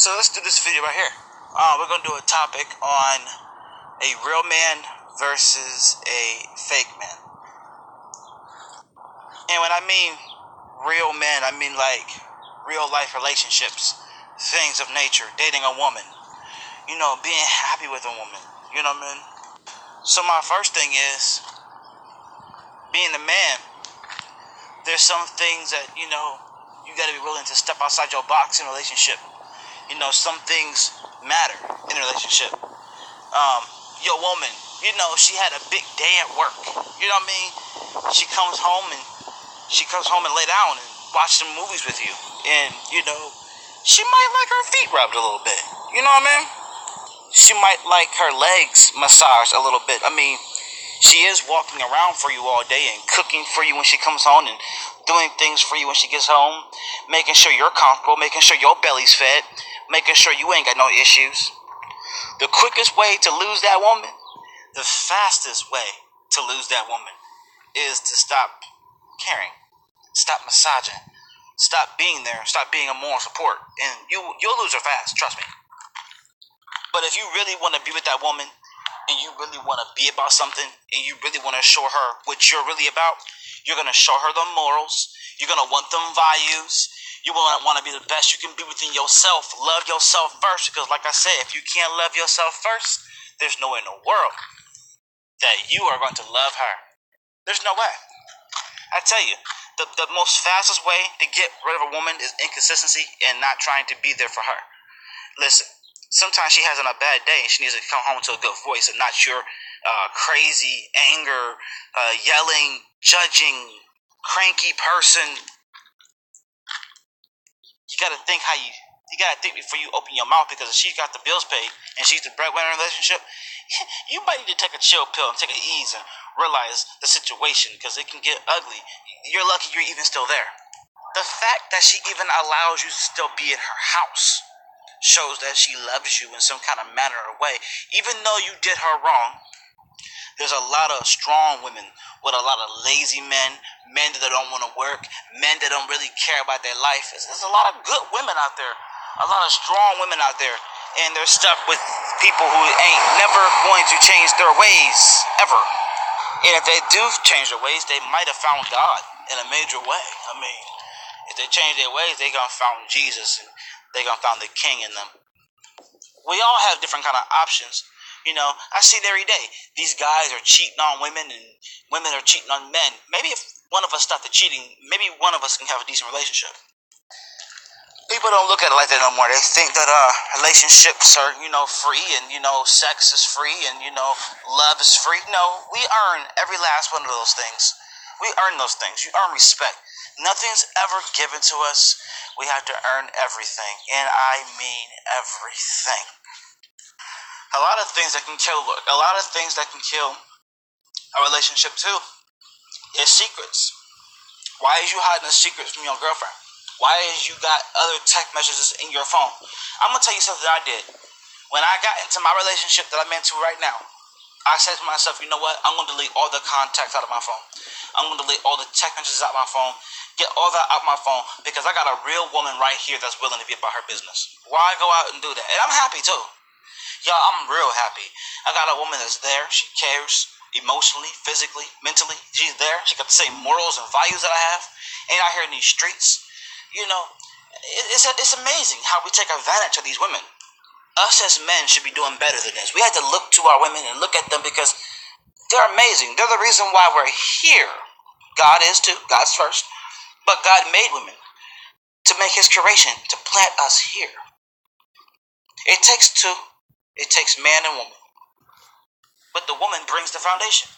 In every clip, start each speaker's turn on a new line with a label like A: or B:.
A: So let's do this video right here. We're gonna do a topic on a real man versus a fake man. And when I mean real men, I mean like real life relationships, things of nature, dating a woman, being happy with a woman. You know what I mean? So my first thing is being a man. There's some things that you gotta be willing to step outside your box in a relationship. Some things matter in a relationship. Your woman, she had a big day at work. You know what I mean? She comes home and lay down and watch some movies with you. And, she might like her feet rubbed a little bit. You know what I mean? She might like her legs massaged a little bit. I mean, she is walking around for you all day and cooking for you when she comes home and doing things for you when she gets home, making sure you're comfortable, making sure your belly's fed, making sure you ain't got no issues. The quickest way to lose that woman, the fastest way to lose that woman, is to stop caring, stop massaging, stop being there, stop being a moral support, and you'll lose her fast, trust me. But if you really want to be with that woman, and you really want to be about something, and you really want to show her what you're really about, you're going to show her the morals, you're going to want them values, you want to be the best you can be within yourself. Love yourself first, because like I said, if you can't love yourself first, there's no way in the world that you are going to love her. There's no way. I tell you, the most fastest way to get rid of a woman is inconsistency and not trying to be there for her. Listen, sometimes she has a bad day and she needs to come home to a good voice and not your crazy anger, yelling, judging, cranky person. You gotta think before you open your mouth, because if she's got the bills paid and she's the breadwinner in the relationship, you might need to take a chill pill and take it easy and realize the situation, because it can get ugly. You're lucky you're even still there. The fact that she even allows you to still be in her house shows that she loves you in some kind of manner or way. Even though you did her wrong, there's a lot of strong women with a lot of lazy men that don't want to work, men that don't really care about their life. There's a lot of good women out there, a lot of strong women out there, and they're stuck with people who ain't never going to change their ways, ever. And if they do change their ways, they might have found God in a major way. I mean, if they change their ways, they're going to find Jesus, and they're going to find the King in them. We all have different kind of options. I see it every day. These guys are cheating on women, and women are cheating on men. Maybe if one of us stopped the cheating, maybe one of us can have a decent relationship. People don't look at it like that no more. They think that relationships are, free, and, sex is free, and, love is free. No, we earn every last one of those things. We earn those things. You earn respect. Nothing's ever given to us. We have to earn everything, and I mean everything. A lot of things that can kill a relationship too is secrets. Why is you hiding a secret from your girlfriend? Why is you got other text messages in your phone? I'm gonna tell you something I did. When I got into my relationship that I'm into right now, I said to myself, you know what? I'm gonna delete all the contacts out of my phone. I'm gonna delete all the text messages out of my phone. Get all that out of my phone, because I got a real woman right here that's willing to be about her business. Why go out and do that? And I'm happy too. Y'all, I'm real happy. I got a woman that's there. She cares emotionally, physically, mentally. She's there. She got the same morals and values that I have. Ain't out here in these streets. It's amazing how we take advantage of these women. Us as men should be doing better than this. We have to look to our women and look at them, because they're amazing. They're the reason why we're here. God is too. God's first. But God made women to make his creation, to plant us here. It takes two. It takes man and woman. But the woman brings the foundation.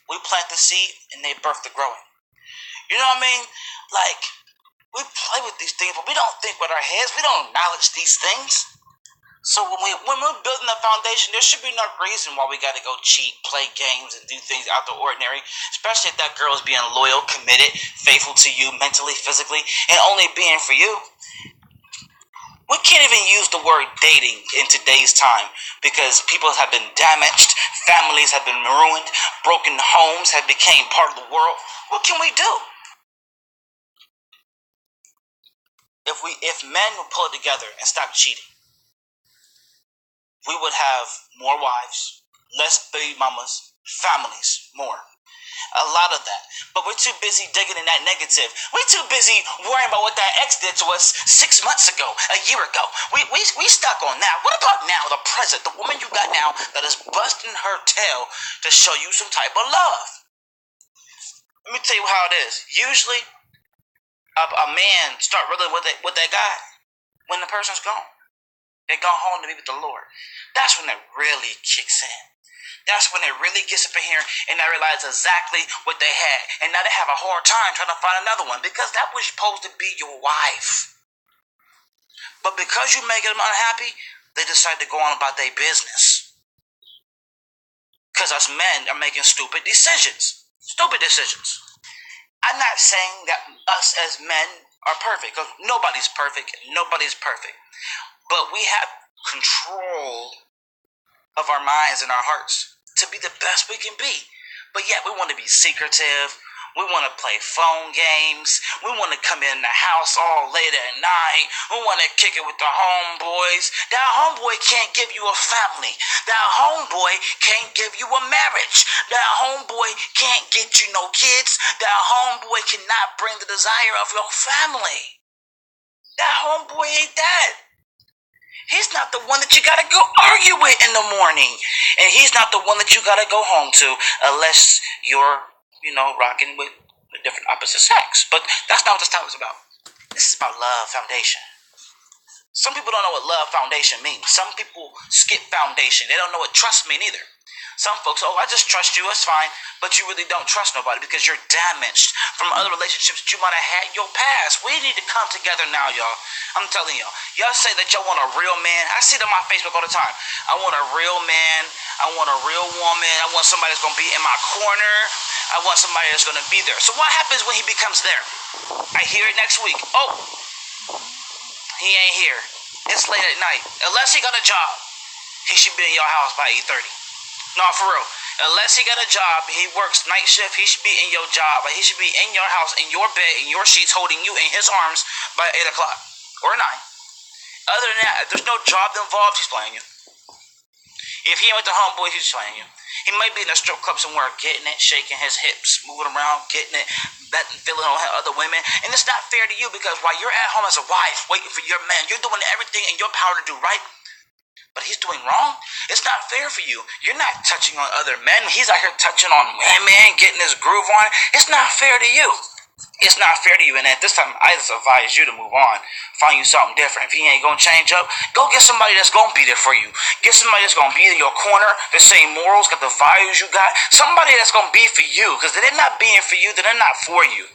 A: We plant the seed and they birth the growing. You know what I mean? Like, we play with these things, but we don't think with our heads. We don't acknowledge these things. So when we're building a foundation, there should be no reason why we got to go cheat, play games, and do things out the ordinary. Especially if that girl is being loyal, committed, faithful to you mentally, physically, and only being for you. We can't even use the word dating in today's time, because people have been damaged, families have been ruined, broken homes have become part of the world. What can we do? If men would pull it together and stop cheating, we would have more wives, less baby mamas, families, more. A lot of that. But we're too busy digging in that negative. We're too busy worrying about what that ex did to us 6 months ago, a year ago. We stuck on that. What about now, the present, the woman you got now that is busting her tail to show you some type of love? Let me tell you how it is. Usually, a man start really with that guy when the person's gone. They gone home to be with the Lord. That's when it really kicks in. That's when it really gets up in here and they realize exactly what they had. And now they have a hard time trying to find another one because that was supposed to be your wife. But because you make them unhappy, they decide to go on about their business. Because us men are making stupid decisions. Stupid decisions. I'm not saying that us as men are perfect, because nobody's perfect. Nobody's perfect. But we have control of our minds and our hearts to be the best we can be. But yet we want to be secretive. We want to play phone games. We want to come in the house all late at night. We want to kick it with the homeboys. That homeboy can't give you a family. That homeboy can't give you a marriage. That homeboy can't get you no kids. That homeboy cannot bring the desire of your family. That homeboy ain't that. He's not the one that you gotta go argue with in the morning. And he's not the one that you gotta go home to unless you're, rocking with a different opposite sex. But that's not what this topic is about. This is about love foundation. Some people don't know what love foundation means. Some people skip foundation. They don't know what trust means either. Some folks, I just trust you, it's fine. But you really don't trust nobody because you're damaged from other relationships that you might have had in your past. We need to come together now, y'all. I'm telling y'all. Y'all say that y'all want a real man. I see it on my Facebook all the time. I want a real man. I want a real woman. I want somebody that's going to be in my corner. I want somebody that's going to be there. So what happens when he becomes there? I hear it next week. Oh, he ain't here. It's late at night. Unless he got a job, he should be in your house by 8:30. No, for real. Unless he got a job, he works night shift, he should be in your job. He should be in your house, in your bed, in your sheets, holding you in his arms by 8 o'clock or 9. Other than that, if there's no job involved, he's playing you. If he ain't with the homeboys, he's playing you. He might be in a strip club somewhere, getting it, shaking his hips, moving around, getting it, feeling on other women. And it's not fair to you because while you're at home as a wife, waiting for your man, you're doing everything in your power to do right. But he's doing wrong. It's not fair for you. You're not touching on other men. He's out here touching on women, getting his groove on. It's not fair to you. It's not fair to you. And at this time, I just advise you to move on. Find you something different. If he ain't going to change up, go get somebody that's going to be there for you. Get somebody that's going to be in your corner, the same morals, got the values you got. Somebody that's going to be for you. Because they're not being for you, then they're not for you.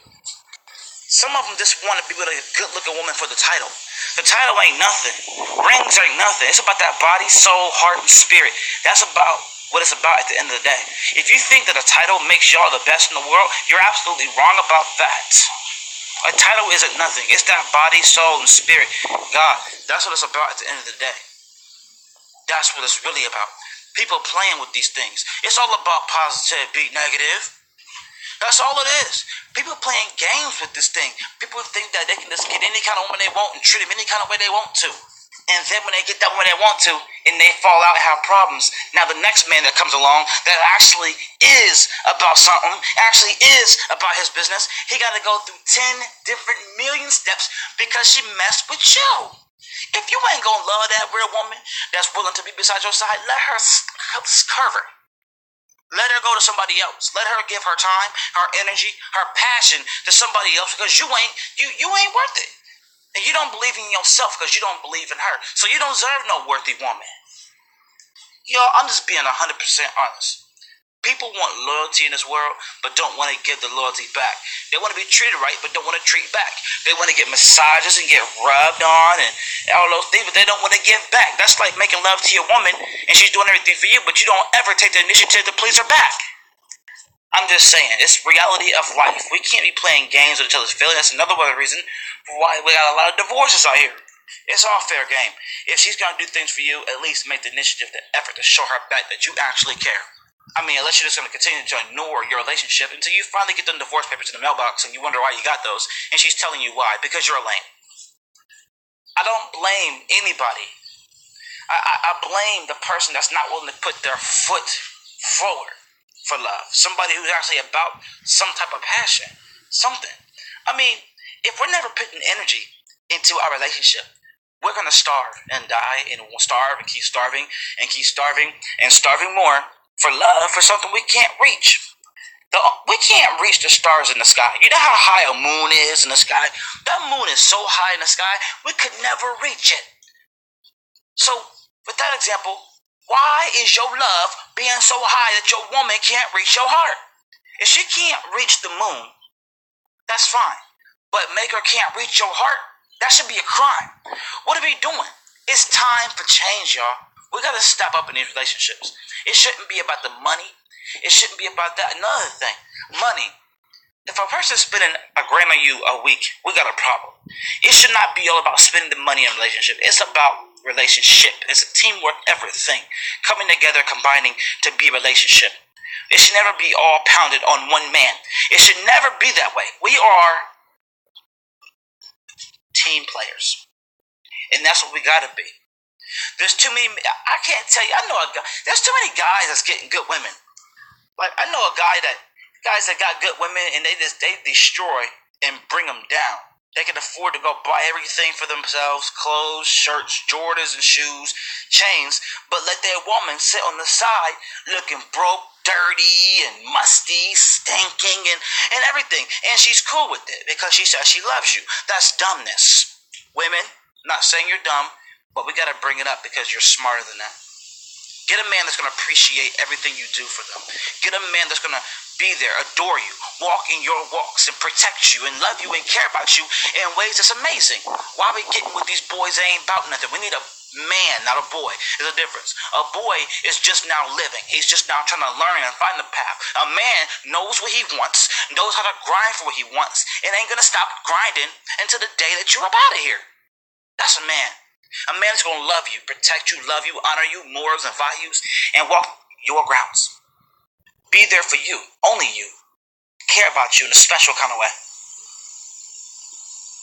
A: Some of them just want to be with a good-looking woman for the title. The title ain't nothing. Rings ain't nothing. It's about that body, soul, heart, and spirit. That's about what it's about at the end of the day. If you think that a title makes y'all the best in the world, you're absolutely wrong about that. A title isn't nothing. It's that body, soul, and spirit. God, that's what it's about at the end of the day. That's what it's really about. People playing with these things. It's all about positive, be negative. That's all it is. People playing games with this thing. People think that they can just get any kind of woman they want and treat them any kind of way they want to. And then when they get that woman they want to, and they fall out and have problems, now the next man that comes along that actually is about something, actually is about his business, he got to go through 10 different million steps because she messed with you. If you ain't gonna love that real woman that's willing to be beside your side, let her curve her. Let her go to somebody else. Let her give her time, her energy, her passion to somebody else because you ain't worth it. And you don't believe in yourself because you don't believe in her. So you don't deserve no worthy woman. Y'all, I'm just being 100% honest. People want loyalty in this world, but don't want to give the loyalty back. They want to be treated right, but don't want to treat back. They want to get massages and get rubbed on and all those things, but they don't want to give back. That's like making love to your woman, and she's doing everything for you, but you don't ever take the initiative to please her back. I'm just saying, it's reality of life. We can't be playing games with each other's feelings. That's another reason why we got a lot of divorces out here. It's all fair game. If she's going to do things for you, at least make the initiative, the effort to show her back that you actually care. I mean, unless you're just going to continue to ignore your relationship until you finally get the divorce papers in the mailbox and you wonder why you got those, and she's telling you why, because you're a lame. I don't blame anybody. I blame the person that's not willing to put their foot forward for love. Somebody who's actually about some type of passion, something. I mean, if we're never putting energy into our relationship, we're gonna starve and die, and we'll starve and keep starving and keep starving and starving more for love for something we can't reach. We can't reach the stars in the sky. You know how high a moon is in the sky? That moon is so high in the sky, we could never reach it. So, with that example, why is your love being so high that your woman can't reach your heart? If she can't reach the moon, that's fine. But make her can't reach your heart, that should be a crime. What are we doing? It's time for change, y'all. We gotta step up in these relationships. It shouldn't be about the money. It shouldn't be about that. Another thing, money. If a person's spending $1 grand on you a week, we got a problem. It should not be all about spending the money in a relationship. It's about relationship. It's a teamwork effort thing. Coming together, combining to be a relationship. It should never be all pounded on one man. It should never be that way. We are team players. And that's what we gotta be. There's too many, I can't tell you, I know a guy, there's too many guys that's getting good women. Like, I know guys that got good women and they destroy and bring them down. They can afford to go buy everything for themselves, clothes, shirts, Jordans and shoes, chains, but let their woman sit on the side looking broke, dirty and musty, stinking and everything. And she's cool with it because she says she loves you. That's dumbness. Women, not saying you're dumb, but we gotta bring it up because you're smarter than that. Get a man that's going to appreciate everything you do for them. Get a man that's going to be there, adore you, walk in your walks, and protect you, and love you, and care about you in ways that's amazing. Why are we getting with these boys that ain't about nothing? We need a man, not a boy. There's a difference. A boy is just now living. He's just now trying to learn and find the path. A man knows what he wants, knows how to grind for what he wants, and ain't going to stop grinding until the day that you're up out of here. That's a man. A man's going to love you, protect you, love you, honor you, morals and values, and walk your grounds. Be there for you, only you. Care about you in a special kind of way.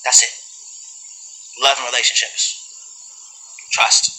A: That's it. Love and relationships. Trust.